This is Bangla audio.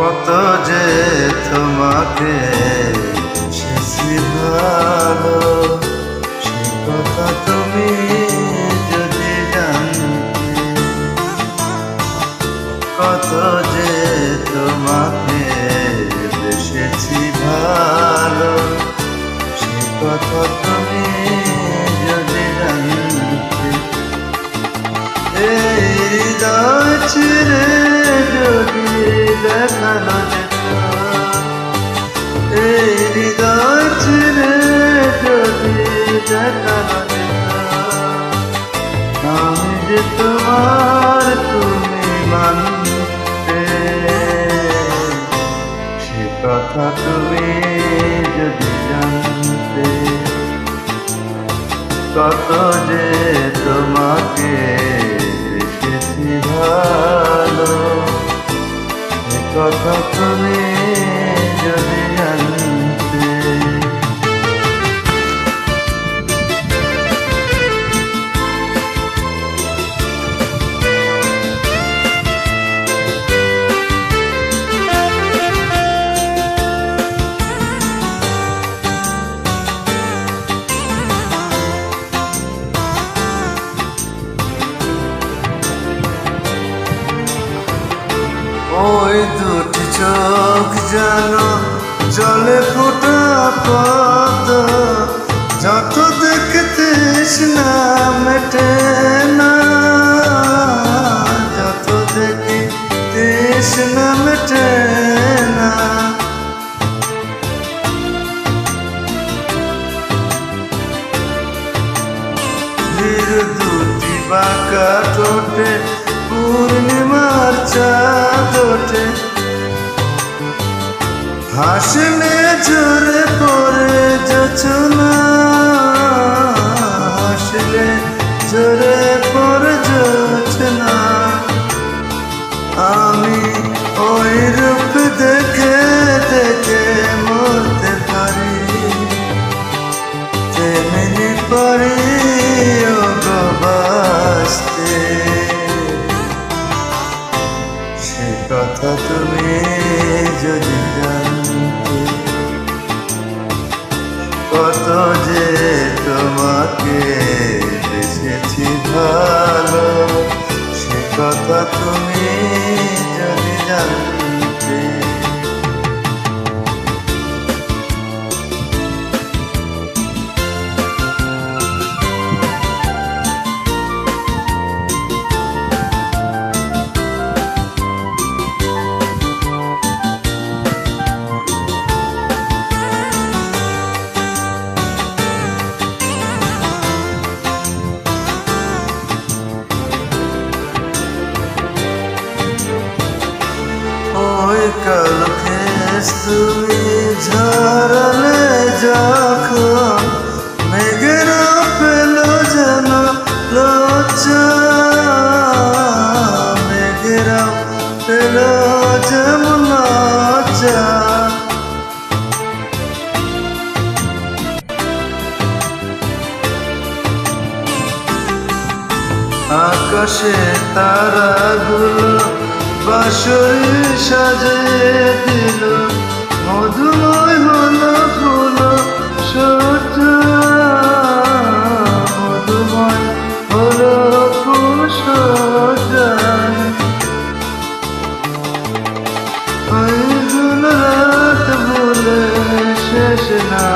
কত যে তোমাকে বেশি ভালো, সে কথা তুমি যদি জানতে। কত যে তোমাকে বেশি ভালো, সে কথা তুমি যদি জানতে। এই হৃদয় ছিঁড়ে যদি দেখানো যেত, এই হৃদয় ছিঁড়ে যদি দেখানো যেত, আমি যে তোমার তুমি মানতে। সে কথা তুমি যদি জানতে। কত যে তোমাকে বেশি ভালো, সে কথা তুমি যদি জানতে। ওই দুটি চোখ যেন জলে ফোটা পদ্ম, যত দেখতে তৃষ্ণা মেটে না, যত দেখি তৃষ্ণা মেটে না। ধীর দুটি বাঁকা ঠোঁটে পূর্ণিমার চাঁদ ওঠে, হাসলে ঝরে পড়ে জোছনা, হাসলে ঝরে পড়ে জোছনা। আমি ওই রূপ দেখে দেখে মরতে পারি, তেমনি পারি ও গো বাঁচতে। সে কথা তুমি যদি জানতে। কত যে তোমাকে বেশি ভালো, সে কথা তুমি যদি জানতে। ওই কালো কেশ তুমি ঝরালে যখন, মেঘেরা পেল যেন লজ্জা, মেঘেরা পেল যেমন লজ্জা। আকাশে তারাগুলো বাঁশরি সাজিয়ে দিল, মধুময় হলো ফুল সজ্জা, মধুময় হলো ফুল সজ্জা। ওই রাত বলে শেষ না